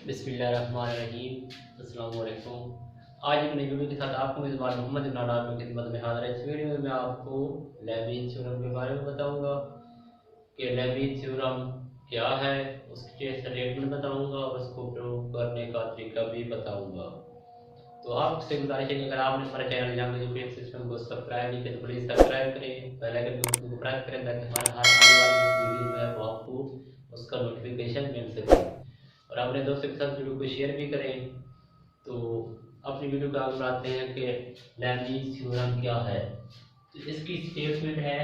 बिस्मिल्लाहिर्रहमानिर्रहीम। अस्सलाम वालेकुम। आज एक नई वीडियो के साथ आपको मेज़बान मोहम्मद इमरान आपकी खिदमत में हाज़िर है। इस वीडियो में मैं आपको लेबनीज़ थ्योरम के बारे में बताऊंगा कि लेबनीज़ थ्योरम क्या है, उसके स्टेटमेंट बताऊंगा और उसको प्रूव करने का तरीका भी बताऊंगा। तो आपसे गुजारिश है कि अगर आपने हमारे चैनल लैंग्वेज एजुकेशन सिस्टम को सब्सक्राइब नहीं किया तो प्लीज़ सब्सक्राइब करें, बेल आइकन को प्रेस करें ताकि हमारे हर आने वाली वीडियो जो है वो आपको उसका नोटिफिकेशन मिल सके और अपने दोस्तों के साथ वीडियो को शेयर भी करें। तो अपनी वीडियो को आगे बढ़ाते हैं कि लेबनीज़ थ्योरम क्या है। तो इसकी स्टेटमेंट है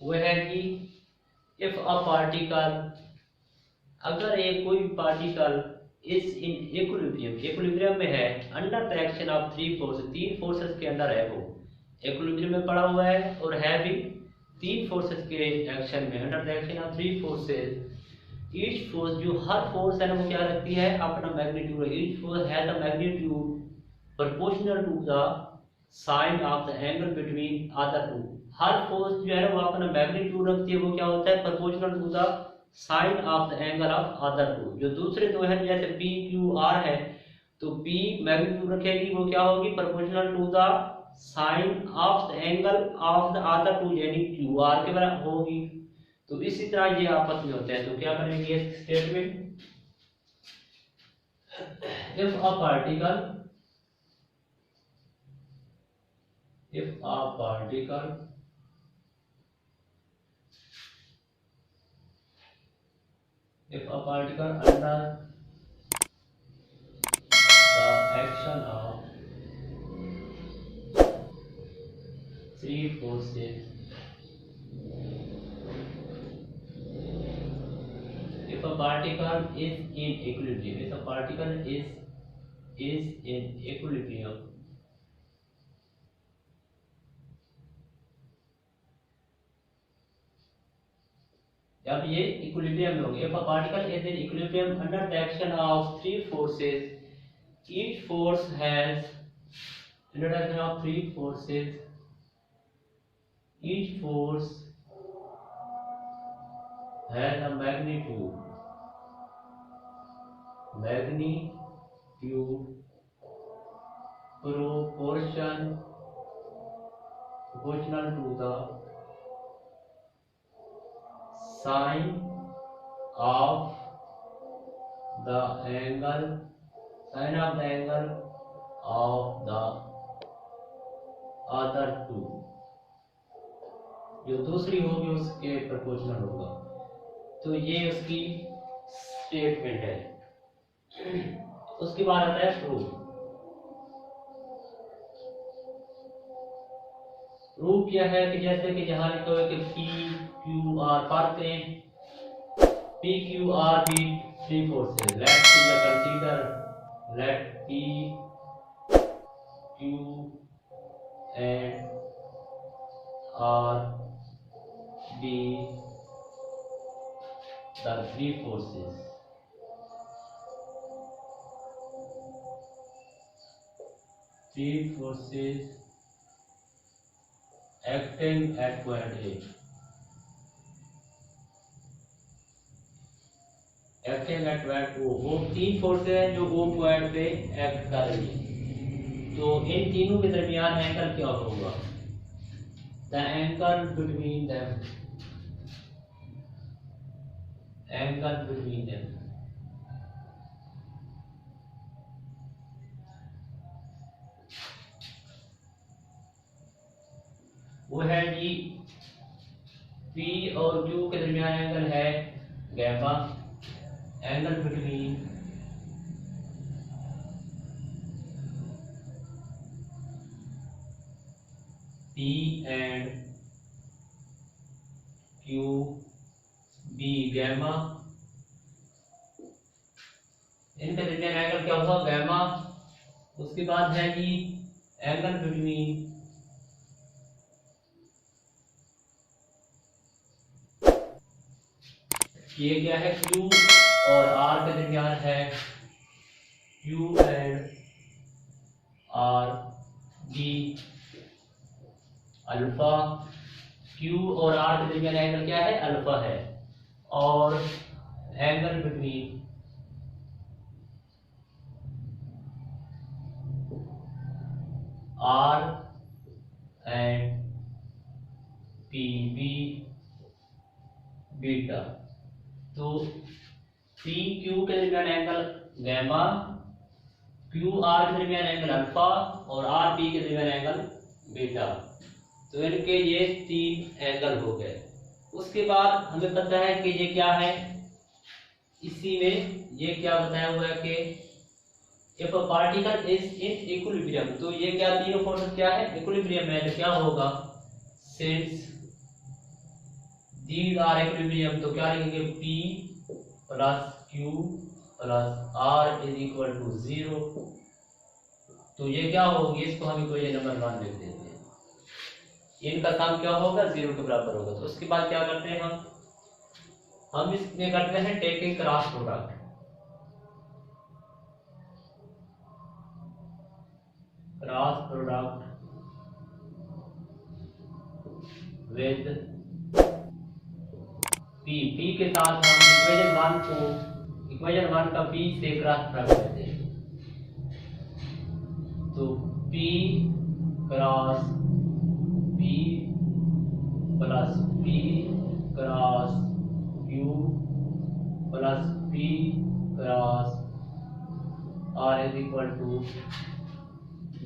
वो है कि इफ अ पार्टिकल, अगर एक कोई पार्टिकल इस इन इक्विलिब्रियम में है under the action of three force, तीन फोर्सेस के अंदर है, वो इक्विलिब्रियम में पड़ा हुआ है और है भी तीन फोर्सेस के एक्शन में, under the action of three forces. Each force, जो हर फोर्स है ना, वो क्या रखती है अपना magnitude. Each force has the magnitude proportional to the sine of the angle between other two. हर फोर्स जो है ना वो अपना मैग्नीट्यूड रखती है, वो क्या होता है proportional to the sine of the angle of other two. जो दूसरे दो है जैसे पी क्यू आर है, तो पी मैग्नीट्यूड रखेगी, वो क्या होगी proportional to the sine of the angle of the other two, यानी क्यू आर के बराबर होगी। तो इसी तरह ये आपस में होते हैं। तो क्या करेंगे statement, if a particle, if a particle under the action of three forces, if a particle is in equilibrium, if a particle is in equilibrium, जब ये इक्विलिब्रियम में होंगे, if a particle is in equilibrium under the action of three forces, each force has, under the action of three forces, each force has a magnitude proportional to the sine of the angle of the other two। जो दूसरी होगी उसके proportional होगा। तो ये उसकी statement है। उसके बाद आता है प्रूफ। प्रूफ क्या है कि जैसे कि जहां लिखा है कि पी क्यू आर, बात करें पी क्यू आर भी three forces, let consider let P Q and R be the three forces. Three forces acting at point A, acting at point O। वो तीन फोर्सेस हैं जो O पॉइंट पे act कर रही है। तो इन तीनों के दरमियान एंगल क्या होगा, the angle between them, angle between them वो है जी P और Q के दरमियान एंगल है gamma. Angle between P and Q B gamma, इनके दरमियान एंगल क्या होगा गैमा। उसके बाद है जी एंगल बिटवीन ये क्या है Q और R के दरमियान है Q and R B alpha. Q और आर के दरमियान एंगल क्या है, अल्फा है, और angle between R and P be beta. तो पी क्यू के दरमियान एंगल गैमा, क्यू आर के दरमियान एंगल अल्फा और आर पी के दरमियान एंगल बीटा। तो इनके ये 3 एंगल हो गए। उसके बाद हमें पता है कि ये क्या है, इसी में ये क्या बताया हुआ है कि if a particle is in equilibrium, तो ये क्या तीनों फोर्सेस क्या है, इक्विलिब्रियम में, तो क्या होगा, सिंस दीज आर इक्विलिब्रियम, तो क्या लिखेंगे, P plus Q plus R is equal to 0। तो ये क्या होगी, इसको हम इक्वेशन नंबर 1 लिख देते हैं। इनका सम क्या होगा, 0 के बराबर होगा। तो उसके बाद क्या करते हैं हम इसमें करते हैं taking cross product. Cross product with P के साथ हम इक्वेशन 1 का P से क्रॉस प्रोडक्ट लेते हैं। तो P cross P plus P cross Q plus P cross R is equal to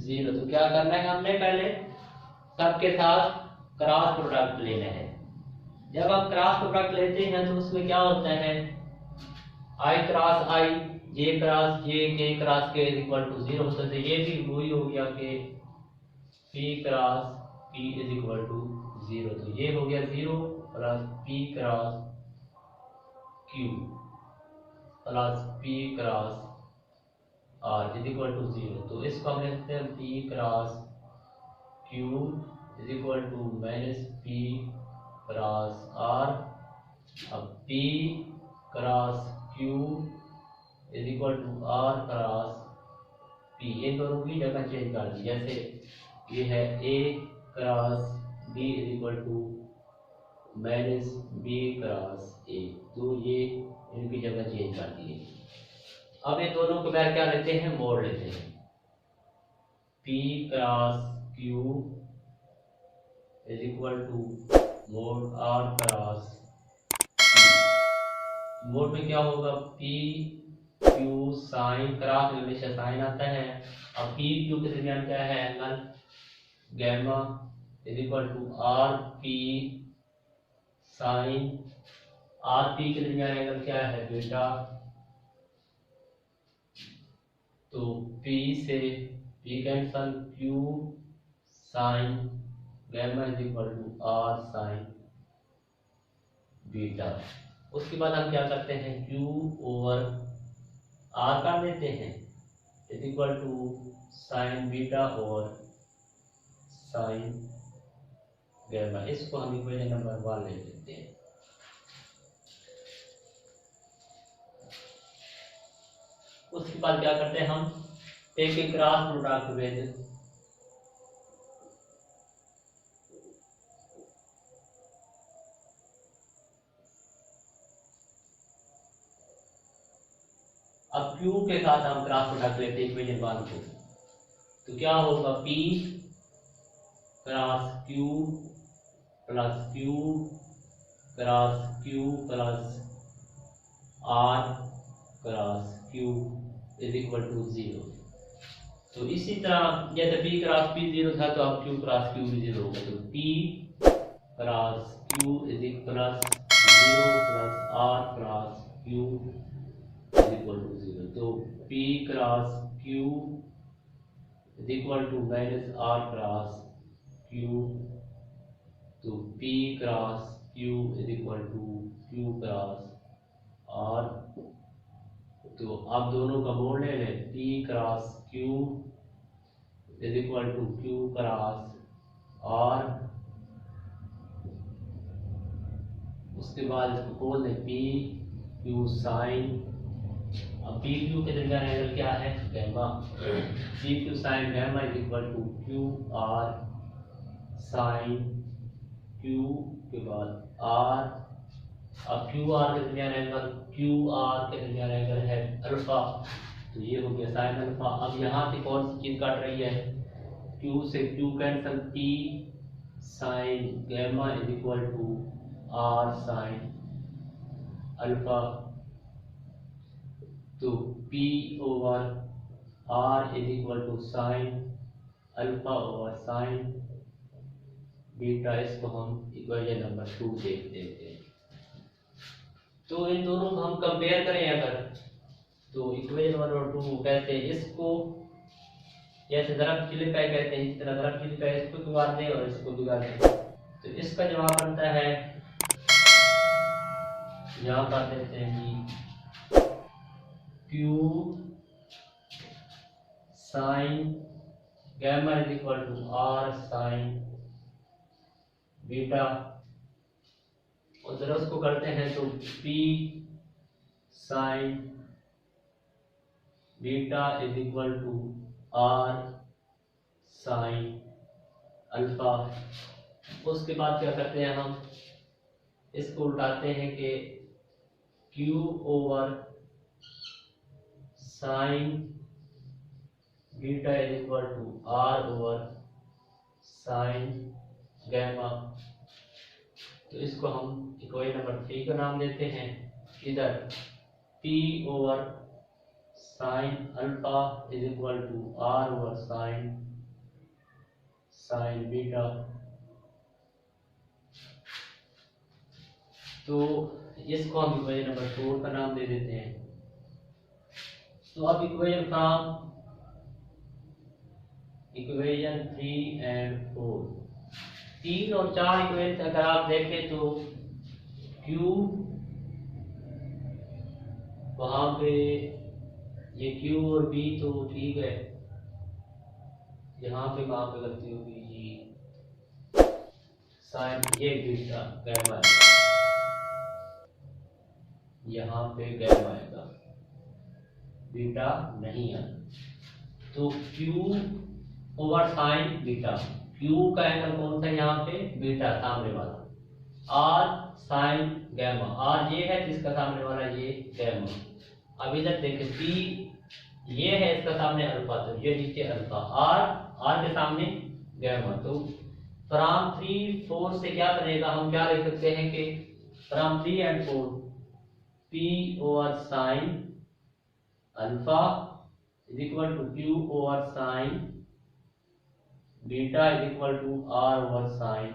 0। तो क्या करना है, हमने पहले सबके साथ क्रॉस प्रोडक्ट लेना है। जब आप क्रॉस प्रोडक्ट लेते हैं तो उसमें क्या होता है, I cross I, J cross J, K cross K is equal to 0 होता है। तो ये भी वही हो गया कि P cross P is equal to 0। तो ये हो गया 0 plus P cross Q plus P cross R is equal to 0। तो इसको हम लिखते हैं P cross Q is equal to minus P cross R। अब P cross Q is equal to R cross P, इन दोनों की जगह चेंज कर दी। जैसे ये है A cross B is equal to minus B cross A, तो ये इनकी जगह चेंज कर दी है। अब ये दोनों को क्या लेते हैं, मोड़ लेते हैं। P cross Q is equal to mod R cross P। Mod में क्या होगा, P Q साइन, क्रॉस हमेशा साइन आता है। अब P Q के दरमियान क्या है, angle gamma is equal to R P sine, R P के दरमियान एंगल क्या है, बीटा। तो P से P cancel, Q sine gamma is equal to R sine beta. उसके बाद हम क्या करते हैं, Q ओवर R कर देते हैं is equal to sine beta और साइन गैमा। इसको हम इक्वेशन नंबर 1 ले लेते हैं। उसके बाद क्या करते हैं, हम टेकिंग क्रॉस प्रोडक्ट विद अब Q के साथ हम क्रॉस प्रोडक्ट लेते हैं इक्वेशन 1 को। तो क्या होगा, P cross Q plus Q cross Q plus R cross Q is equal to 0। तो इसी तरह जैसे P क्रॉस P 0 था, तो अब Q क्रॉस Q भी 0 होगा। तो P cross Q is equal plus 0 plus R cross Q is equal to 0। तो P cross Q is equal to minus R cross Q। तो P cross Q is equal to Q cross R। तो आप दोनों का mod ले लें, P cross Q is equal to Q cross R। उसके बाद इसको खोल दें, P Q साइन। अब P Q के दरमियान एंगल क्या है, gamma. P Q sine gamma is equal to Q R sine Q के बाद आर, अब क्यू आर के दरमियान एंगल, क्यू आर के दरमियान एंगल है अल्फा, तो ये हो गया साइन अल्फा। अब यहाँ से कौन सी चीज काट रही है, क्यू से Q cancel, T sine gamma is equal to R sine alpha, तो P over R is equal to sine alpha over sine beta. इसको हम इक्वेशन नंबर 2 देख देते हैं। तो इन दोनों को हम कंपेयर करें अगर, तो इक्वेशन नंबर 2 कहते हैं इसको, जैसे दरख्त चिलिकाई कहते हैं, इस तरह दरख्त चिलिकाई इसको बिगाड़ दें और इसको बिगाड़ दें, तो इसका जवाब बनता है, यहाँ कर देते हैं कि Q sine gamma is equal to R sine beta, और जरा उसको करते हैं तो P sine beta is equal to R sine alpha. उसके बाद क्या करते हैं, हम इसको उल्टाते हैं कि Q over sine beta is equal to R over sine gamma, तो इसको हम इक्वेशन नंबर 3 का नाम देते हैं। इधर P over sine alpha is equal to R over sine sine beta, तो इसको हम इक्वेशन नंबर 4 का नाम दे देते हैं। तो अब इक्वेशन 3 एंड 4, 3 और 4 इक्वेशन अगर आप देखें तो Q वहां पे ये Q और B तो ठीक है, यहाँ पे कहाँ पे गलती होगी जी, साइन ये बीटा गैमा, यहाँ पे गैमा आएगा, बीटा नहीं है, तो Q over sine beta, Q का एंगल कौन सा यहाँ पे, बीटा सामने वाला, R साइन गैमा, R ये है जिसका सामने वाला ये गैमा। अब इधर देखें P ये है इसका सामने अल्फा, तो ये नीचे अल्फा, R के सामने गैमा, तो फ्रॉम 3 4 से क्या बनेगा, हम क्या लिख सकते हैं कि from 3 and 4 P over sine alpha is equal to Q over sine beta is equal to R over sine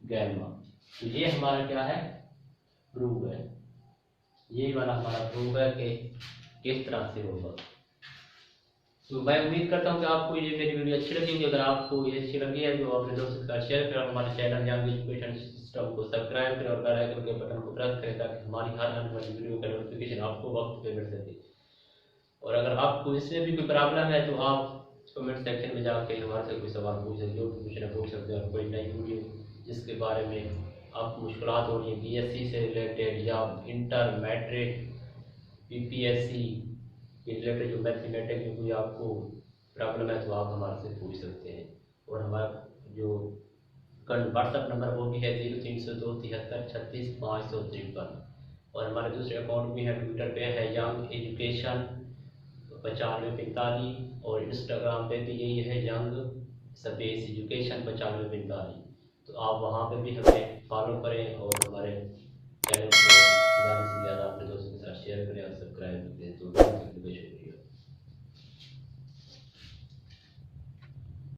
gamma. तो ये हमारा क्या है, प्रूव है, ये वाला हमारा प्रूव है कि किस तरह से होगा। तो मैं उम्मीद करता हूँ कि आपको ये मेरी वीडियो अच्छी लगी होगी। अगर आपको ये अच्छी लगी है तो अपने दोस्तों के साथ शेयर करें, हमारे चैनल यंग एजुकेशन सिस्टम को सब्सक्राइब करें और बेल आइकन के बटन को प्रेस करें ताकि हमारी हर आने वाली वीडियो का नोटिफिकेशन आपको वक्त पे मिल सके। और अगर आपको इसमें भी कोई प्रॉब्लम है तो आप कमेंट सेक्शन में जाके हमारे से कोई सवाल पूछ सकते हो, क्वेश्चन पूछ सकते हो, कोई नई वीडियो जिसके बारे में आपको मुश्किलात हो रही है बीएससी से रिलेटेड या इंटर मैट्रिक पीपीएससी के रिलेटेड जो मैथमेटिक्स में कोई आपको प्रॉब्लम है तो आप हमारे से पूछ सकते हैं। और हमारा जो व्हाट्सअप नंबर वो भी है 0302 73 36 553, और हमारे दूसरे अकाउंट भी है, ट्विटर पे है यंग एजुकेशन 9545, और इंस्टाग्राम पे भी यही है यंग स्पेस एजुकेशन 9545। तो आप वहाँ पे भी हमें फॉलो करें और हमारे चैनल को ज़्यादा से ज़्यादा अपने दोस्तों के साथ शेयर करें और सब्सक्राइब करें। तो